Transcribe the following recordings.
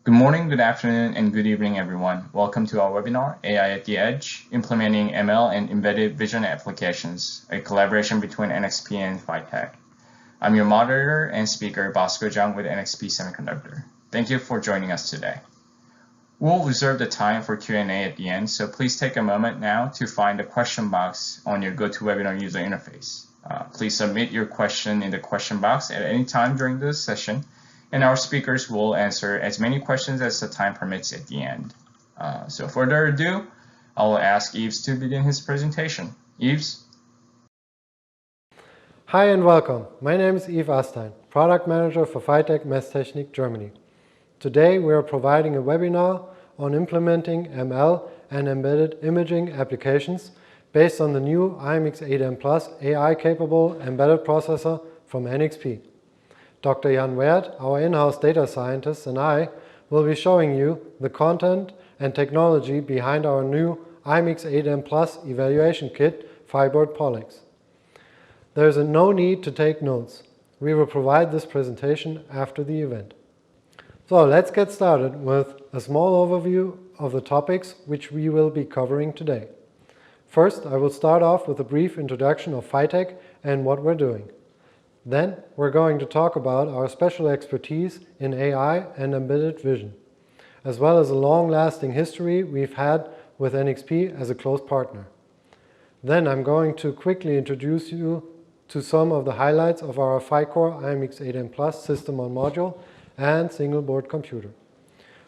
Good morning, good afternoon, and good evening, everyone. Welcome to our webinar, AI at the Edge, Implementing ML and Embedded Vision Applications, a collaboration between NXP and PHYTEC. I'm your moderator and speaker, Bosco Zhang with NXP Semiconductor. Thank you for joining us today. We'll reserve the time for Q&A at the end, so please take a moment now to find the question box on your GoToWebinar user interface. Please submit your question in the question box at any time during this session, and our speakers will answer as many questions as the time permits at the end. So further ado, I will ask Yves to begin his presentation. Yves? Hi and welcome. My name is Yves Astein, Product Manager for PHYTEC Messtechnik Germany. Today we are providing a webinar on implementing ML and embedded imaging applications based on the new IMX8M Plus AI-capable embedded processor from NXP. Dr. Jan Weert, our in-house data scientist, and I will be showing you the content and technology behind our new IMX8M Plus evaluation kit, Fiboard Polix. There is no need to take notes. We will provide this presentation after the event. So let's get started with a small overview of the topics which we will be covering today. First, I will start off with a brief introduction of PHYTEC and what we're doing. Then we're going to talk about our special expertise in AI and embedded vision, as well as a long-lasting history we've had with NXP as a close partner. Then I'm going to quickly introduce you to some of the highlights of our 5-core IMX8M Plus system on module and single board computer,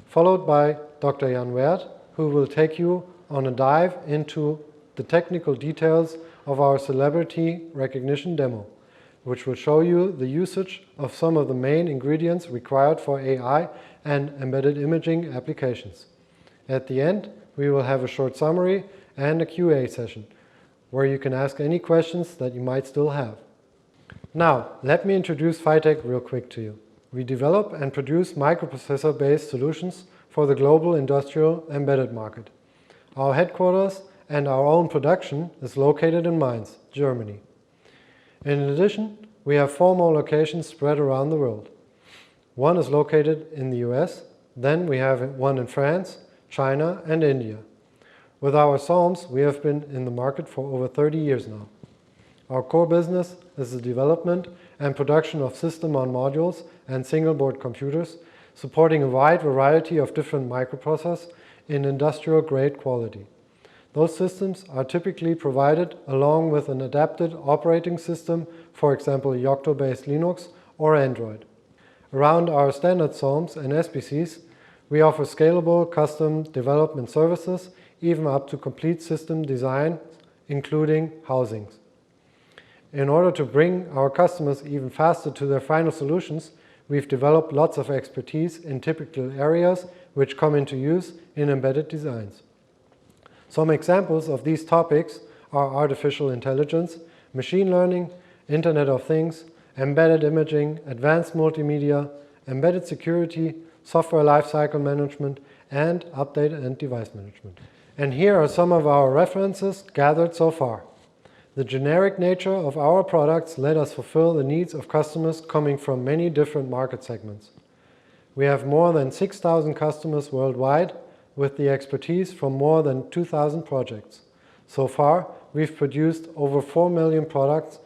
followed by Dr. Jan Weert, who will take you on a dive into the technical details of our celebrity recognition demo, which will show you the usage of some of the main ingredients required for AI and embedded imaging applications. At the end, we will have a short summary and a QA session, where you can ask any questions that you might still have. Now, let me introduce PHYTEC real quick to you. We develop and produce microprocessor-based solutions for the global industrial embedded market. Our headquarters and our own production is located in Mainz, Germany. In addition, we have 4 more locations spread around the world. One is located in the US, then we have one in France, China, and India. With our SOMs, we have been in the market for over 30 years now. Our core business is the development and production of system-on-modules and single-board computers, supporting a wide variety of different microprocessors in industrial-grade quality. Those systems are typically provided along with an adapted operating system, for example Yocto-based Linux or Android. Around our standard SOMs and SBCs, we offer scalable custom development services, even up to complete system design, including housings. In order to bring our customers even faster to their final solutions, we've developed lots of expertise in typical areas which come into use in embedded designs. Some examples of these topics are artificial intelligence, machine learning, Internet of Things, embedded imaging, advanced multimedia, embedded security, software lifecycle management, and update and device management. And here are some of our references gathered so far. The generic nature of our products let us fulfill the needs of customers coming from many different market segments. We have more than 6,000 customers worldwide, with the expertise from more than 2,000 projects. So far, we've produced over 4 million products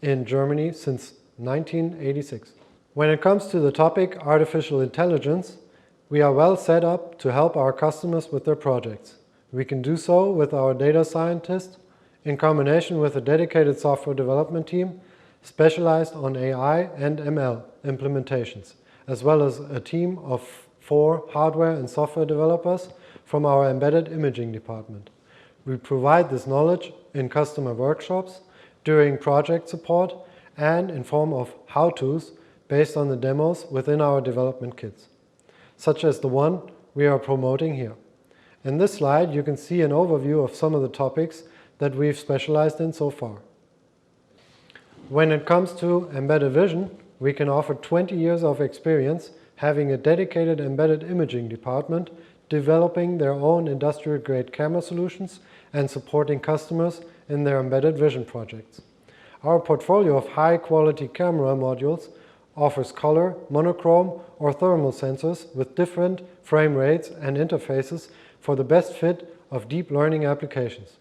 in Germany since 1986. When it comes to the topic artificial intelligence, we are well set up to help our customers with their projects. We can do so with our data scientists in combination with a dedicated software development team specialized on AI and ML implementations, as well as a team of 4 hardware and software developers from our embedded imaging department. We provide this knowledge in customer workshops, during project support, and in form of how-tos based on the demos within our development kits, such as the one we are promoting here. In this slide, you can see an overview of some of the topics that we've specialized in so far. When it comes to embedded vision, we can offer 20 years of experience having a dedicated embedded imaging department, developing their own industrial-grade camera solutions and supporting customers in their embedded vision projects. Our portfolio of high-quality camera modules offers color, monochrome, or thermal sensors with different frame rates and interfaces for the best fit of deep learning applications.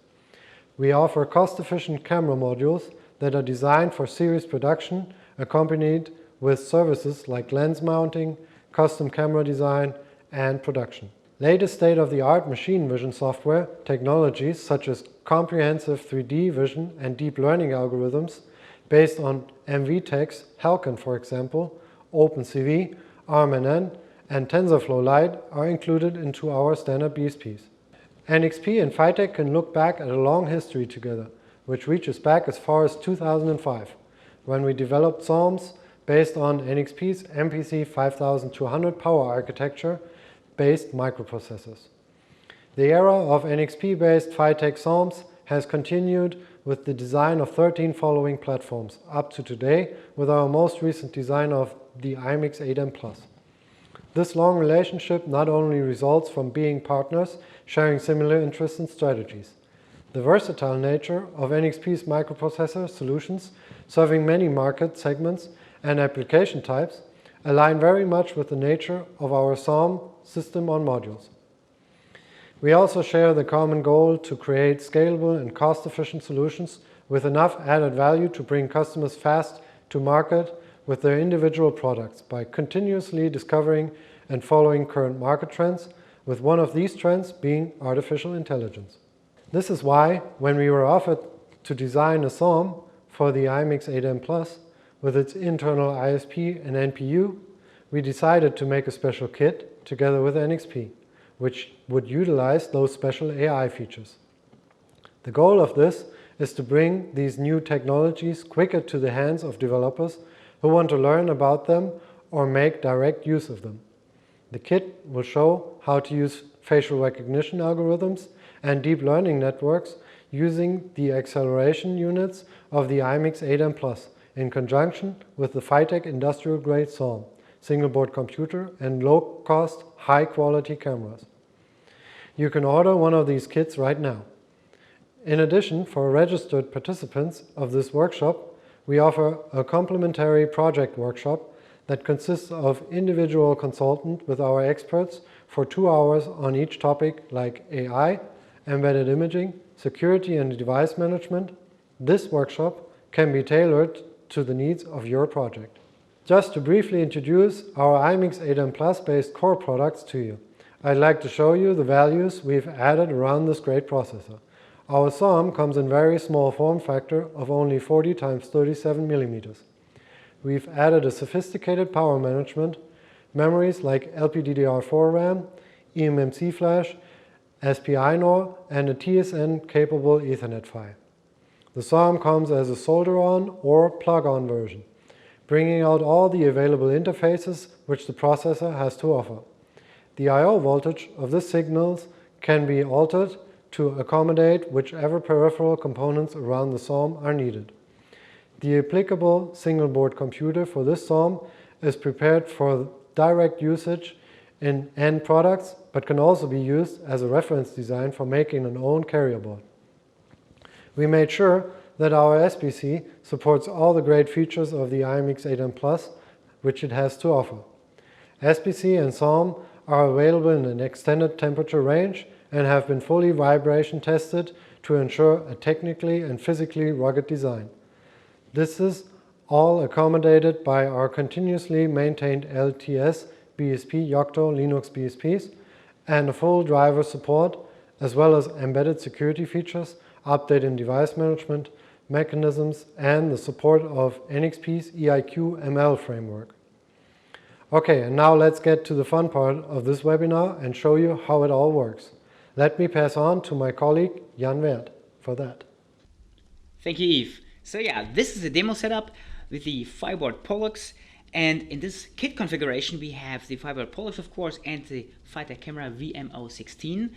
We offer cost-efficient camera modules that are designed for series production, accompanied with services like lens mounting, custom camera design, and production. Latest state-of-the-art machine vision software technologies such as comprehensive 3D vision and deep learning algorithms based on MVTech's Halcon, for example, OpenCV, RMNN, and TensorFlow Lite are included into our standard BSPs. NXP and PHYTEC can look back at a long history together, which reaches back as far as 2005, when we developed SOMs based on NXP's MPC 5200 power architecture-based microprocessors. The era of NXP-based PHYTEC SOMs has continued with the design of 13 following platforms, up to today with our most recent design of the X8M. This long relationship not only results from being partners sharing similar interests and strategies. The versatile nature of NXP's microprocessor solutions, serving many market segments and application types, align very much with the nature of our SOM system on modules. We also share the common goal to create scalable and cost-efficient solutions with enough added value to bring customers fast to market with their individual products by continuously discovering and following current market trends, with one of these trends being artificial intelligence. This is why, when we were offered to design a SOM for the X8M with its internal ISP and NPU, we decided to make a special kit together with NXP, which would utilize those special AI features. The goal of this is to bring these new technologies quicker to the hands of developers who want to learn about them or make direct use of them. The kit will show how to use facial recognition algorithms and deep learning networks using the acceleration units of the X8M in conjunction with the PHYTEC industrial-grade SOM, single-board computer, and low-cost, high-quality cameras. You can order one of these kits right now. In addition, for registered participants of this workshop, we offer a complimentary project workshop that consists of individual consultant with our experts for 2 hours on each topic like AI, embedded imaging, security and device management. This workshop can be tailored to the needs of your project. Just to briefly introduce our X8M based core products to you, I'd like to show you the values we've added around this great processor. Our SOM comes in very small form factor of only 40 x 37 mm. We've added a sophisticated power management, memories like LPDDR4 RAM, eMMC flash, SPI NOR, and a TSN-capable Ethernet PHY. The SOM comes as a solder-on or plug-on version, bringing out all the available interfaces which the processor has to offer. The I/O voltage of the signals can be altered to accommodate whichever peripheral components around the SOM are needed. The applicable single-board computer for this SOM is prepared for direct usage in end products, but can also be used as a reference design for making an own carrier board. We made sure that our SBC supports all the great features of the X8M+, which it has to offer. SBC and SOM are available in an extended temperature range and have been fully vibration tested to ensure a technically and physically rugged design. This is all accommodated by our continuously maintained LTS BSP Yocto Linux BSPs and a full driver support, as well as embedded security features, update in device management mechanisms, and the support of NXP's EIQ ML framework. Okay, and now let's get to the fun part of this webinar and show you how it all works. Let me pass on to my colleague Jan Wert for that. Thank you, Yves. So yeah, this is a demo setup with the Fireboard Pollux, and in this kit configuration we have the Fireboard Pollux, of course, and the PHYTEC camera VMO16.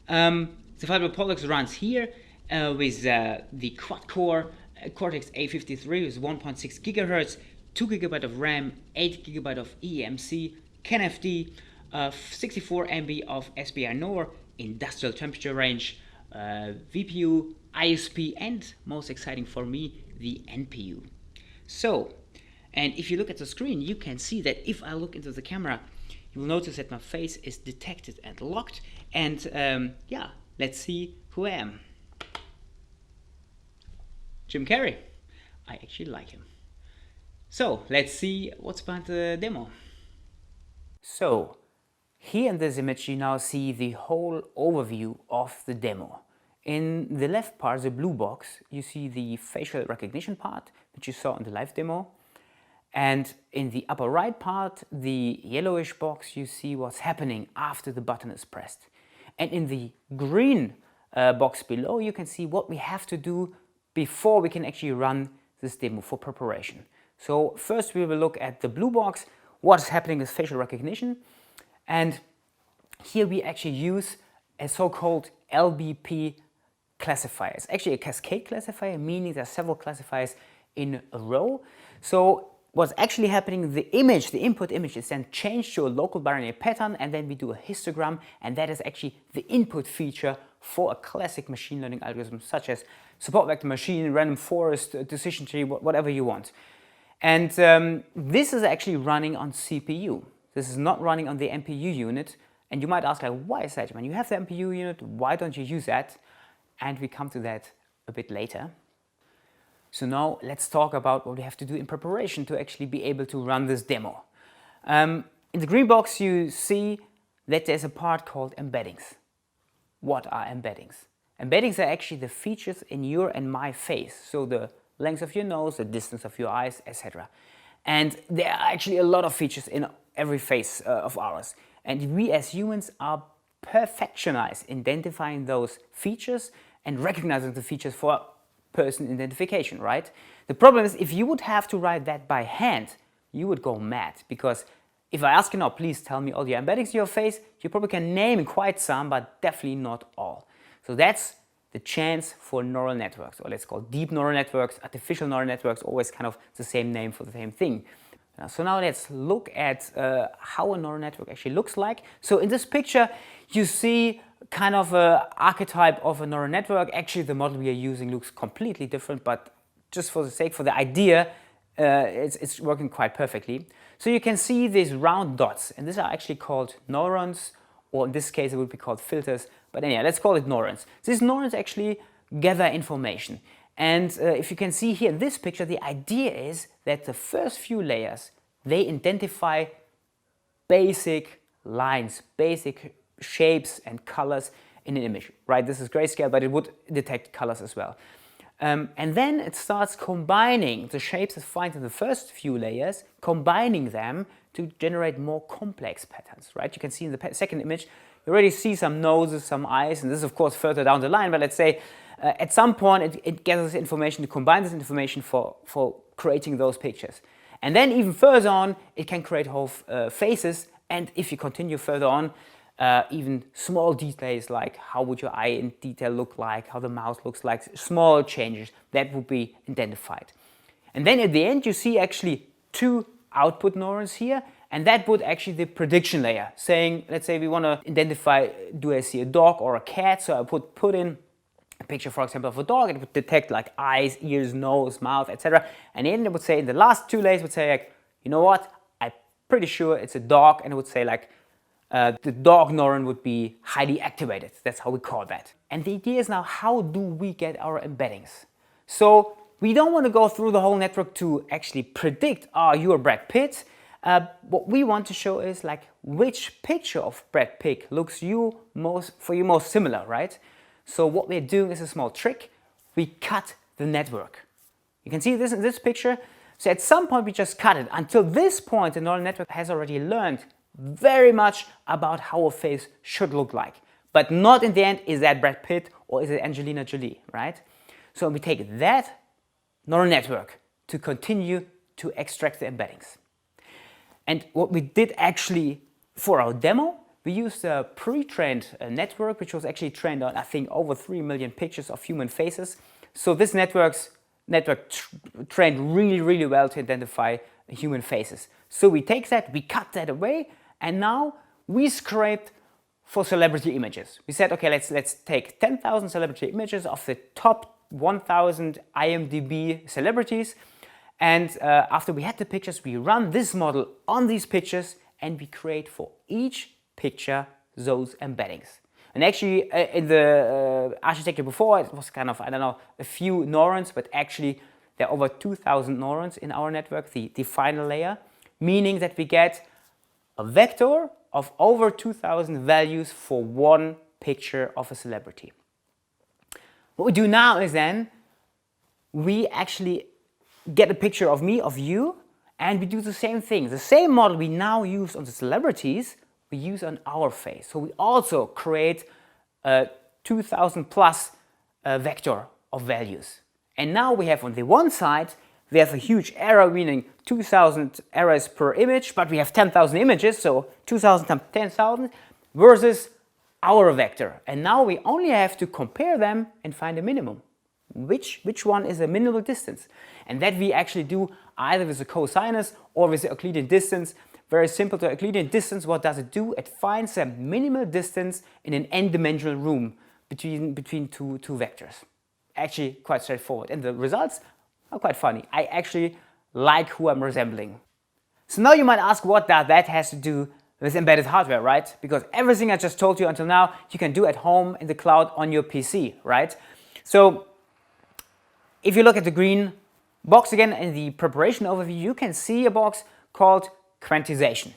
The Fireboard Pollux runs here with the quad-core Cortex-A53 with 1.6 GHz, 2 GB of RAM, 8 GB of eMMC, CAN-FD, 64 MB of SPI NOR, industrial temperature range, VPU, ISP, and most exciting for me, the NPU. So, And if you look at the screen, you can see that if I look into the camera, you will notice that my face is detected and locked. And yeah, let's see who I am. Jim Carrey. I actually like him. So let's see what's behind the demo. So here in this image you now see the whole overview of the demo. In the left part, the blue box, you see the facial recognition part, which you saw in the live demo. And in the upper right part, the yellowish box, you see what's happening after the button is pressed. And in the green box below, you can see what we have to do before we can actually run this demo for preparation. So first we will look at the blue box, what's happening with facial recognition. And here we actually use a so-called LBP classifier. It's actually a cascade classifier, meaning there are several classifiers in a row. So what's actually happening, the image, the input image is then changed to a local binary pattern, and then we do a histogram, and that is actually the input feature for a classic machine learning algorithm such as support vector machine, random forest, decision tree, whatever you want. And this is actually running on CPU. This is not running on the MPU unit. And you might ask, like, why is that? When you have the MPU unit, why don't you use that? And we come to that a bit later. So now let's talk about what we have to do in preparation to actually be able to run this demo. In the green box you see that there's a part called embeddings. What are embeddings? Embeddings are actually the features in your and my face. So the length of your nose, the distance of your eyes, etc. And there are actually a lot of features in every face of ours. And we as humans are perfectionized in identifying those features and recognizing the features for person identification, right? The problem is if you would have to write that by hand, you would go mad, because if I ask you now, please tell me all the embeddings in your face, you probably can name quite some, but definitely not all. So that's the chance for neural networks, or let's call deep neural networks, artificial neural networks, always kind of the same name for the same thing. So now let's look at how a neural network actually looks like. So in this picture, you see kind of an archetype of a neural network. Actually, the model we are using looks completely different, but just for the sake, for the idea, it's working quite perfectly. So you can see these round dots, and these are actually called neurons, or in this case it would be called filters, but anyhow, let's call it neurons. These neurons actually gather information. And if you can see here in this picture, the idea is that the first few layers, they identify basic lines, basic shapes and colors in an image, right? This is grayscale, but it would detect colors as well. And then it starts combining the shapes it finds in the first few layers, combining them to generate more complex patterns, right? You can see in the second image, you already see some noses, some eyes, and this is of course further down the line, but let's say at some point it gathers information to combine this information for creating those pictures. And then even further on, it can create whole faces, and if you continue further on, even small details like how would your eye in detail look like, how the mouth looks like, small changes, that would be identified. And then at the end you see actually two output neurons here, and that would actually the prediction layer, saying, let's say we want to identify, do I see a dog or a cat? So I put in a picture, for example, of a dog, it would detect like eyes, ears, nose, mouth, etc. And then it would say, in the last two layers would say like, you know what, I'm pretty sure it's a dog, and it would say like, the dog neuron would be highly activated. That's how we call that. And the idea is now, how do we get our embeddings? So we don't want to go through the whole network to actually predict, you are Brad Pitt. What we want to show is like which picture of Brad Pitt looks for you most similar, right? So what we're doing is a small trick. We cut the network. You can see this in this picture. So at some point we just cut it. Until this point, the neural network has already learned very much about how a face should look like. But not in the end, is that Brad Pitt or is it Angelina Jolie, right? So we take that neural network to continue to extract the embeddings. And what we did actually for our demo, we used a pre-trained network, which was actually trained on, I think, over 3 million pictures of human faces. So this network trained really, really well to identify human faces. So we take that, we cut that away, and now we scraped for celebrity images. We said, okay, let's take 10,000 celebrity images of the top 1,000 IMDb celebrities, And after we had the pictures, we run this model on these pictures and we create for each picture those embeddings. And actually in the architecture before, it was kind of, I don't know, a few neurons, but actually there are over 2,000 neurons in our network, the final layer, meaning that we get a vector of over 2,000 values for one picture of a celebrity. What we do now is then we actually get a picture of me, of you, and we do the same thing. The same model we now use on the celebrities, we use on our face. So we also create a 2,000 plus vector of values. And now we have on the one side, we have a huge error, meaning 2,000 errors per image, but we have 10,000 images, so 2,000 times 10,000 versus our vector. And now we only have to compare them and find a minimum. Which one is a minimal distance? And that we actually do either with a cosinus or with the Euclidean distance. Very simple. The Euclidean distance, what does it do? It finds a minimal distance in an n-dimensional room between two vectors. Actually quite straightforward. And the results are quite funny. I actually like who I'm resembling. So now you might ask, what that has to do with embedded hardware, right? Because everything I just told you until now, you can do at home in the cloud on your PC, right? So if you look at the green box again in the preparation overview, you can see a box called Quantization,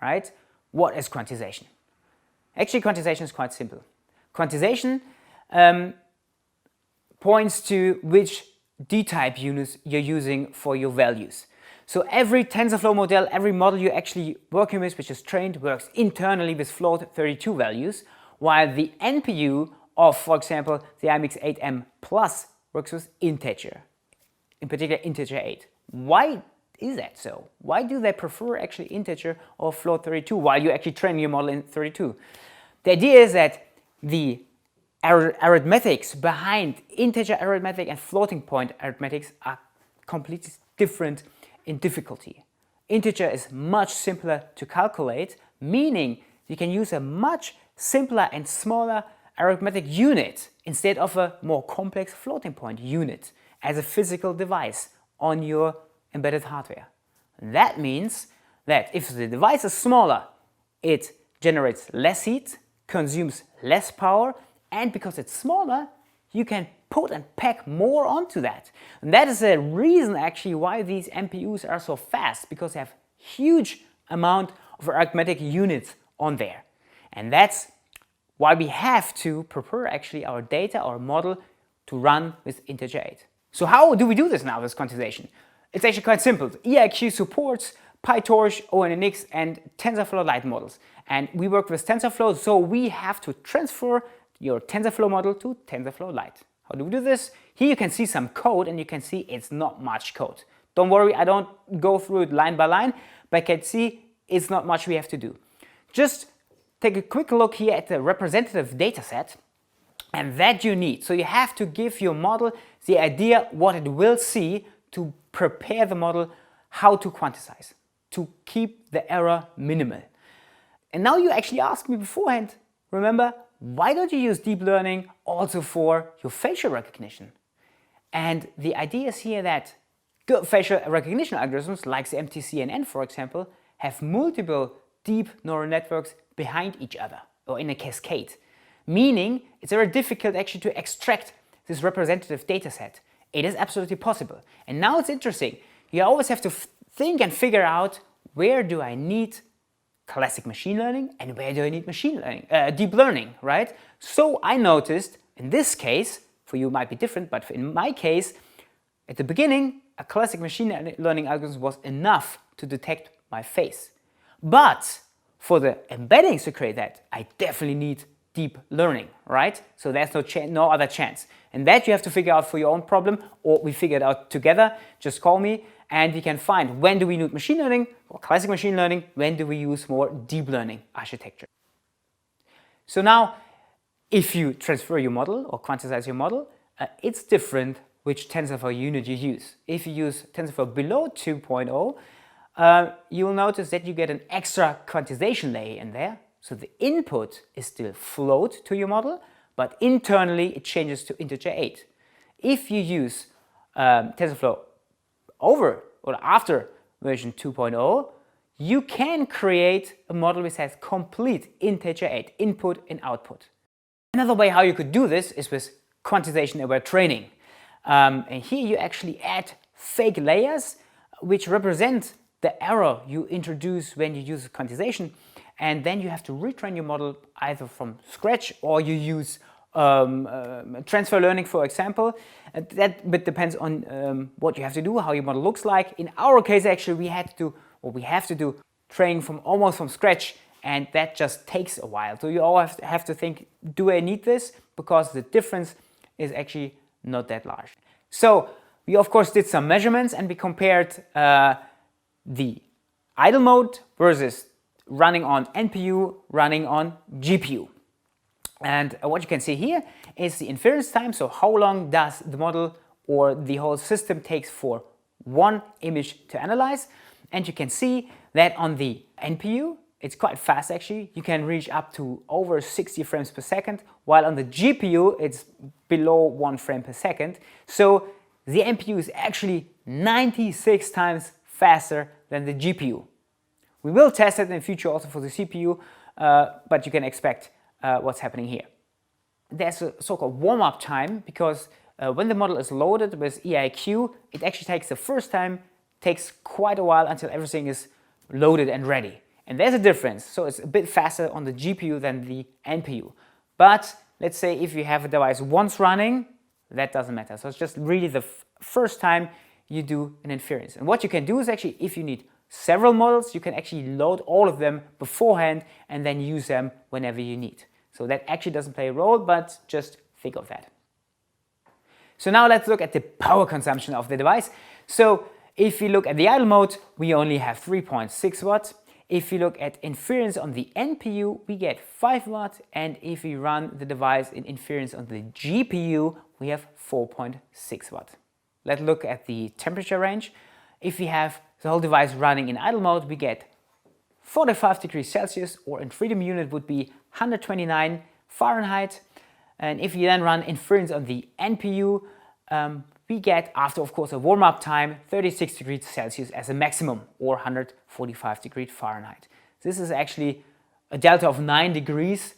right? What is quantization? Actually, quantization is quite simple. Quantization points to which D-type units you're using for your values. So every TensorFlow model, every model you're actually working with, which is trained, works internally with float 32 values, while the NPU of, for example, the X8M Plus works with integer, in particular integer 8. Why is that so? Why do they prefer actually integer or float 32 while you actually train your model in 32? The idea is that the arithmetics behind integer arithmetic and floating point arithmetics are completely different in difficulty. Integer is much simpler to calculate, meaning you can use a much simpler and smaller arithmetic unit instead of a more complex floating point unit as a physical device on your embedded hardware. That means that if the device is smaller, it generates less heat, consumes less power, and because it's smaller, you can put and pack more onto that. And that is the reason actually why these MPUs are so fast, because they have huge amount of arithmetic units on there. And that's why we have to prepare actually our data, our model, to run with integer 8. So how do we do this now with quantization? It's actually quite simple. EIQ supports PyTorch, ONNX, and TensorFlow Lite models. And we work with TensorFlow, so we have to transfer your TensorFlow model to TensorFlow Lite. How do we do this? Here you can see some code, and you can see it's not much code. Don't worry, I don't go through it line by line, but you can see it's not much we have to do. Just take a quick look here at the representative data set, and that you need. So you have to give your model the idea what it will see to prepare the model how to quantize, to keep the error minimal. And now you actually asked me beforehand, remember, why don't you use deep learning also for your facial recognition? And the idea is here that good facial recognition algorithms like the MTCNN, for example, have multiple deep neural networks behind each other or in a cascade, meaning it's very difficult actually to extract this representative data set. It is absolutely possible. And now it's interesting. You always have to think and figure out, where do I need classic machine learning and where do I need machine learning, deep learning, right? So I noticed in this case, for you it might be different, but in my case, at the beginning, a classic machine learning algorithm was enough to detect my face. But for the embeddings to create that, I definitely need deep learning, right? So there's no other chance. And that you have to figure out for your own problem, or we figure it out together. Just call me and we can find when do we need machine learning or classic machine learning, when do we use more deep learning architecture. So now, if you transfer your model or quantize your model, it's different which TensorFlow unit you use. If you use TensorFlow below 2.0, you will notice that you get an extra quantization layer in there. So the input is still float to your model, but internally it changes to integer 8. If you use TensorFlow over or after version 2.0, you can create a model which has complete integer 8 input and output. Another way how you could do this is with quantization-aware training. And here you actually add fake layers which represent the error you introduce when you use quantization, and then you have to retrain your model either from scratch or you use transfer learning, for example. That bit depends on what you have to do, how your model looks like. In our case, actually, we have to do training almost from scratch, and that just takes a while. So you all have to think, do I need this? Because the difference is actually not that large. So we of course did some measurements, and we compared the idle mode versus running on NPU, running on GPU. And what you can see here is the inference time, so how long does the model or the whole system takes for one image to analyze. And you can see that on the NPU, it's quite fast actually. You can reach up to over 60 frames per second, while on the GPU, it's below 1 frame per second. So the NPU is actually 96 times faster than the GPU. We will test it in the future also for the CPU, but you can expect what's happening here. There's a so-called warm-up time, because when the model is loaded with EIQ, it actually takes quite a while until everything is loaded and ready. And there's a difference, so it's a bit faster on the GPU than the NPU. But let's say if you have a device once running, that doesn't matter. So it's just really the first time you do an inference. And what you can do is actually, if you need several models, you can actually load all of them beforehand and then use them whenever you need. So that actually doesn't play a role, but just think of that. So now let's look at the power consumption of the device. So if you look at the idle mode, we only have 3.6 watts. If you look at inference on the NPU, we get 5 watts. And if we run the device in inference on the GPU, we have 4.6 watts. Let's look at the temperature range. If we have the whole device running in idle mode, we get 45 degrees Celsius, or in freedom unit would be 129 Fahrenheit. And if you then run inference on the NPU, we get, after of course a warm-up time, 36 degrees Celsius as a maximum, or 145 degrees Fahrenheit. This is actually a delta of 9 degrees.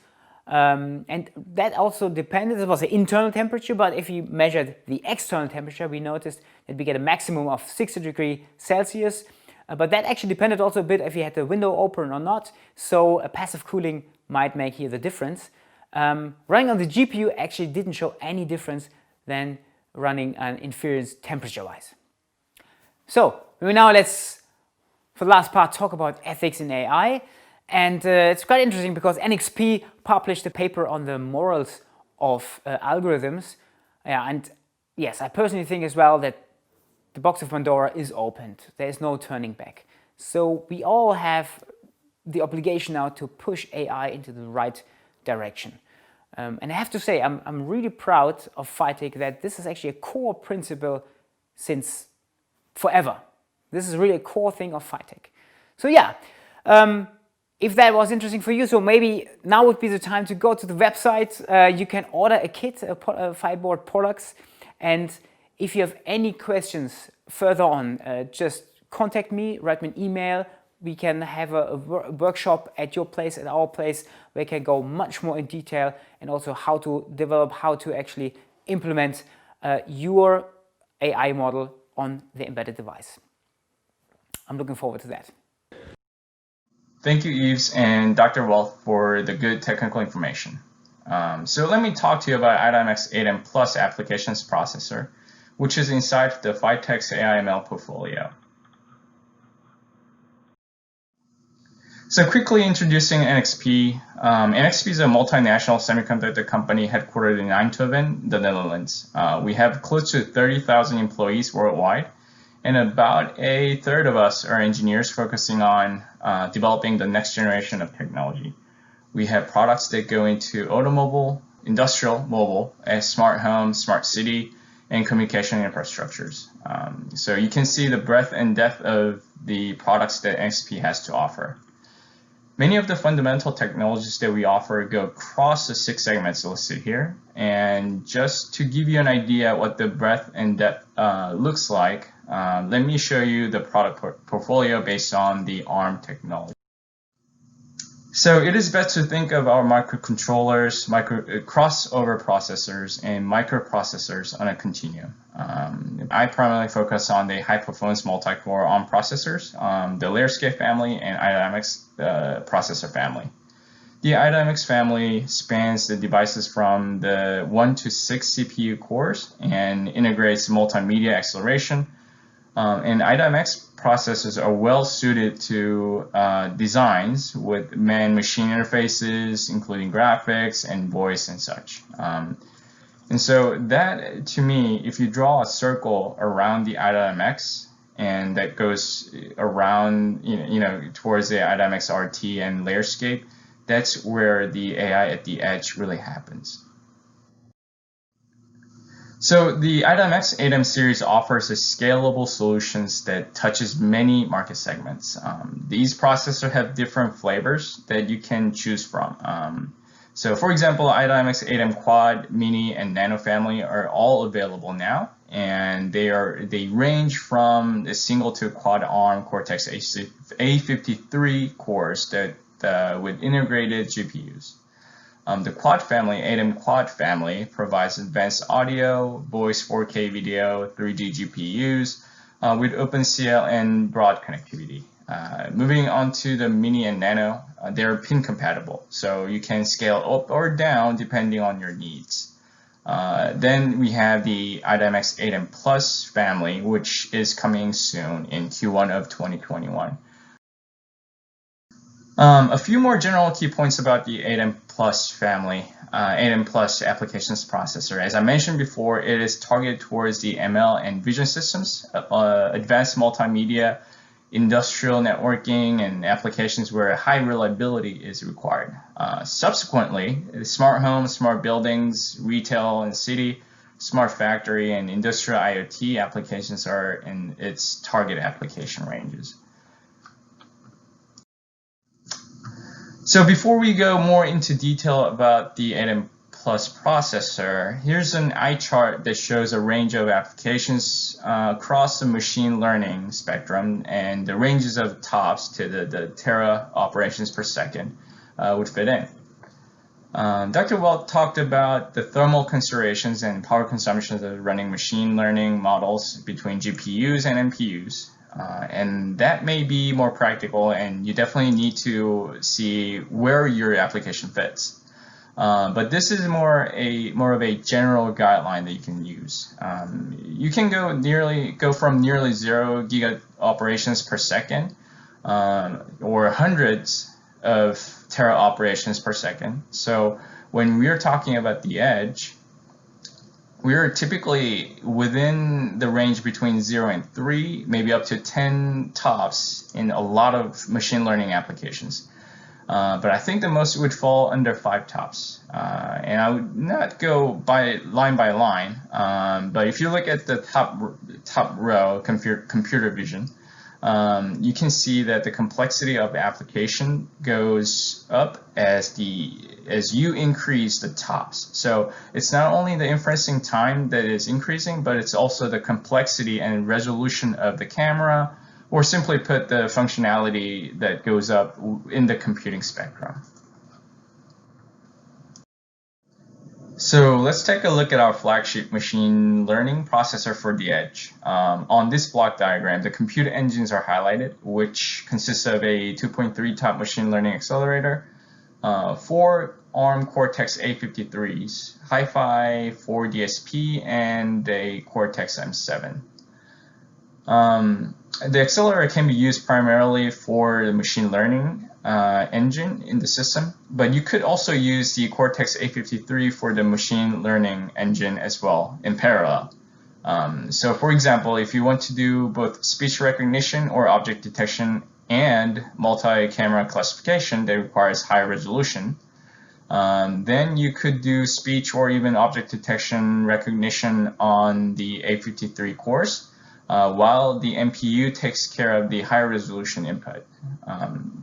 And that also depended, it was the internal temperature, but if you measured the external temperature, we noticed that we get a maximum of 60 degrees Celsius. But that actually depended also a bit if you had the window open or not, so a passive cooling might make here the difference. Running on the GPU actually didn't show any difference than running an inference temperature-wise. So now let's, for the last part, talk about ethics in AI. And it's quite interesting because NXP published a paper on the morals of algorithms. And yes, I personally think as well that the box of Pandora is opened. There is no turning back. So we all have the obligation now to push AI into the right direction. And I have to say, I'm really proud of PHYTEC that this is actually a core principle since forever. This is really a core thing of PHYTEC. So yeah, if that was interesting for you, so maybe now would be the time to go to the website. You can order a kit, a PHYboard products. And if you have any questions further on, just contact me, write me an email. We can have a workshop at your place, at our place, where we can go much more in detail, and also how to develop, how to actually implement your AI model on the embedded device. I'm looking forward to that. Thank you, Yves and Dr. Wealth, for the good technical information. So let me talk to you about IDIM X8M Plus applications processor, which is inside the PHYTEC's AI/ML portfolio. So quickly introducing NXP. NXP is a multinational semiconductor company headquartered in Eindhoven, the Netherlands. We have close to 30,000 employees worldwide, and about a third of us are engineers focusing on developing the next generation of technology. We have products that go into automobile, industrial, mobile, as smart home, smart city, and communication infrastructures. So you can see the breadth and depth of the products that NXP has to offer. Many of the fundamental technologies that we offer go across the 6 segments listed here. And just to give you an idea what the breadth and depth looks like, let me show you the product portfolio based on the ARM technology. So it is best to think of our microcontrollers, crossover processors, and microprocessors on a continuum. I primarily focus on the high-performance multi-core ARM processors, the Layerscape family, and i.MX processor family. The i.MX family spans the devices from the 1 to 6 CPU cores and integrates multimedia acceleration. And i.MX processors are well suited to designs with man-machine interfaces, including graphics and voice and such. And so that, to me, if you draw a circle around the i.MX and that goes around, towards the i.MX RT and Layerscape, that's where the AI at the edge really happens. So the i.MX 8M series offers a scalable solutions that touches many market segments. These processors have different flavors that you can choose from. So for example, i.MX 8M Quad, Mini, and Nano family are all available now, and they range from a single to quad ARM Cortex A53 cores that with integrated GPUs. The Quad family, 8M Quad family, provides advanced audio, voice 4K video, 3D GPUs with OpenCL and broad connectivity. Moving on to the Mini and Nano, they're pin compatible, so you can scale up or down depending on your needs. Then we have the i.MX 8M Plus family, which is coming soon in Q1 of 2021. A few more general key points about the 8M Plus family, 8M Plus applications processor. As I mentioned before, it is targeted towards the ML and vision systems, advanced multimedia, industrial networking, and applications where high reliability is required. Subsequently, smart homes, smart buildings, retail and city, smart factory, and industrial IoT applications are in its target application ranges. So before we go more into detail about the 8M Plus processor, here's an eye chart that shows a range of applications across the machine learning spectrum, and the ranges of TOPS to the tera operations per second would fit in. Dr. Welt talked about the thermal considerations and power consumptions of running machine learning models between GPUs and NPUs. And that may be more practical, and you definitely need to see where your application fits. But this is more of a general guideline that you can use. You can go from nearly 0 giga operations per second, or hundreds of tera operations per second. So when we're talking about the edge, we're typically within the range between 0 and 3, maybe up to 10 TOPS in a lot of machine learning applications. But I think the most would fall under 5 TOPS. And I would not go by line, but if you look at the top row, computer vision, you can see that the complexity of the application goes up as you increase the TOPS. So it's not only the inferencing time that is increasing, but it's also the complexity and resolution of the camera, or simply put, the functionality that goes up in the computing spectrum. So let's take a look at our flagship machine learning processor for the edge. On this block diagram, the compute engines are highlighted, which consists of a 2.3 TOP machine learning accelerator, 4 ARM Cortex A53s, Hi-Fi, 4 DSP, and a Cortex M7. The accelerator can be used primarily for the machine learning engine in the system, but you could also use the Cortex A53 for the machine learning engine as well in parallel. So for example, if you want to do both speech recognition or object detection and multi-camera classification that requires high resolution, then you could do speech or even object detection recognition on the A53 cores, while the NPU takes care of the high resolution input.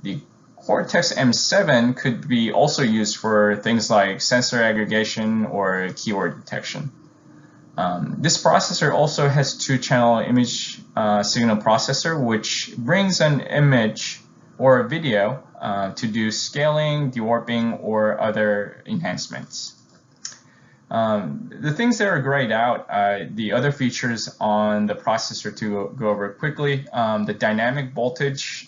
The Cortex M7 could be also used for things like sensor aggregation or keyword detection. This processor also has two-channel image signal processor, which brings an image or a video to do scaling, dewarping, or other enhancements. The things that are grayed out, the other features on the processor to go over quickly, the dynamic voltage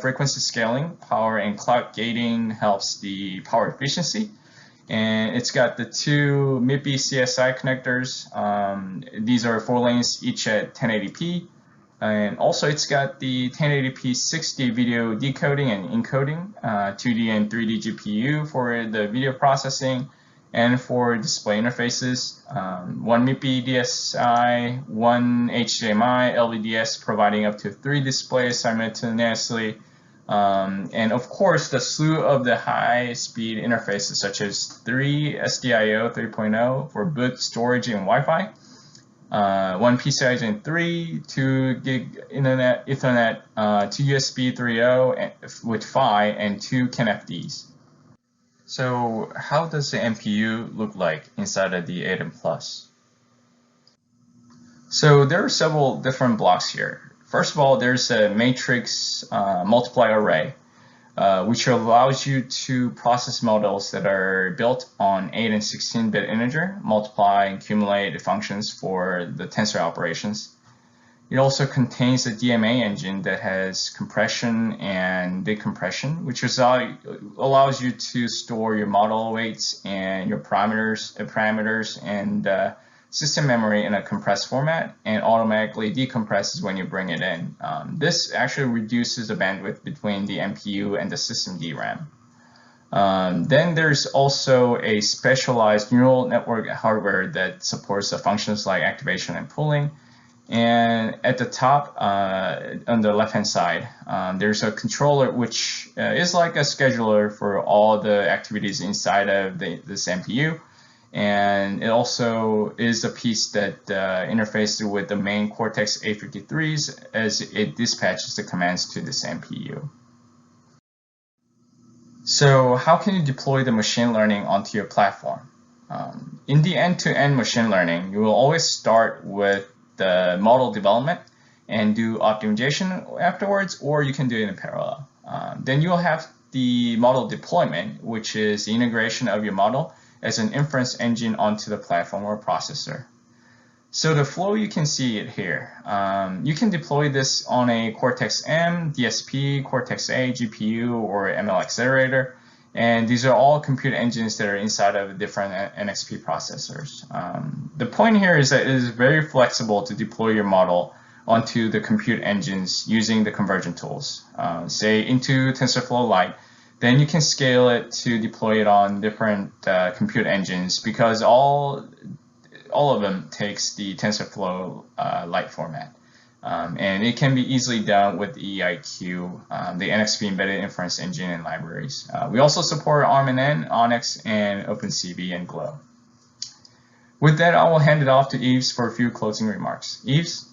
frequency scaling, power and clock gating helps the power efficiency. And it's got the two MIPI CSI connectors. These are 4 lanes, each at 1080p. And also it's got the 1080p 60 video decoding and encoding, 2D and 3D GPU for the video processing, and for display interfaces, 1 MIPI DSI, 1 HDMI, LVDS providing up to 3 displays simultaneously, and of course the slew of the high-speed interfaces such as 3 SDIO 3.0 for boot, storage, and Wi-Fi, 1 PCI Gen 3, 2 gig Internet Ethernet, 2 USB 3.0 with PHY, and 2 CAN FDs. So how does the MPU look like inside of the X8M Plus? So there are several different blocks here. First of all, there's a matrix multiply array, which allows you to process models that are built on 8 and 16-bit integer, multiply and accumulate the functions for the tensor operations. It also contains a DMA engine that has compression and decompression, which allows you to store your model weights and your parameters and system memory in a compressed format, and automatically decompresses when you bring it in. This actually reduces the bandwidth between the MPU and the system DRAM. Then there's also a specialized neural network hardware that supports the functions like activation and pooling. And at the top, on the left-hand side, there's a controller which is like a scheduler for all the activities inside of this MPU. And it also is a piece that interfaces with the main Cortex-A53s as it dispatches the commands to this MPU. So how can you deploy the machine learning onto your platform? In the end-to-end machine learning, you will always start with the model development and do optimization afterwards, or you can do it in parallel. Then you'll have the model deployment, which is the integration of your model as an inference engine onto the platform or processor. So the flow, you can see it here. You can deploy this on a Cortex-M, DSP, Cortex-A, GPU, or ML accelerator. And these are all compute engines that are inside of different NXP processors. The point here is that it is very flexible to deploy your model onto the compute engines using the conversion tools. Say into TensorFlow Lite, then you can scale it to deploy it on different compute engines because all of them takes the TensorFlow Lite format. And it can be easily done with EIQ, the NXP Embedded Inference Engine and libraries. We also support ARM&N, Onyx, and OpenCV and Glow. With that, I will hand it off to Yves for a few closing remarks. Yves?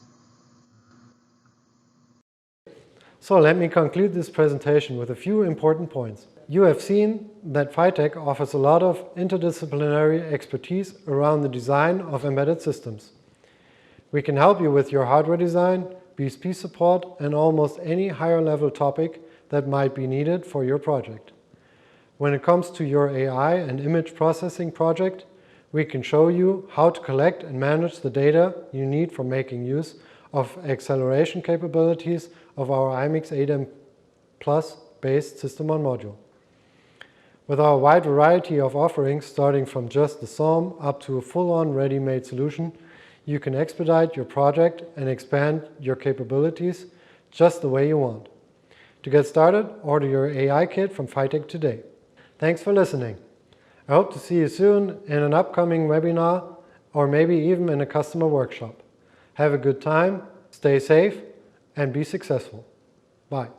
So let me conclude this presentation with a few important points. You have seen that PHYTEC offers a lot of interdisciplinary expertise around the design of embedded systems. We can help you with your hardware design, BSP support, and almost any higher level topic that might be needed for your project. When it comes to your AI and image processing project, we can show you how to collect and manage the data you need for making use of acceleration capabilities of our X8M Plus based system on module. With our wide variety of offerings, starting from just the SOM up to a full-on ready-made solution, you can expedite your project and expand your capabilities just the way you want. To get started, order your AI kit from PHYTEC today. Thanks for listening. I hope to see you soon in an upcoming webinar or maybe even in a customer workshop. Have a good time, stay safe, and be successful. Bye.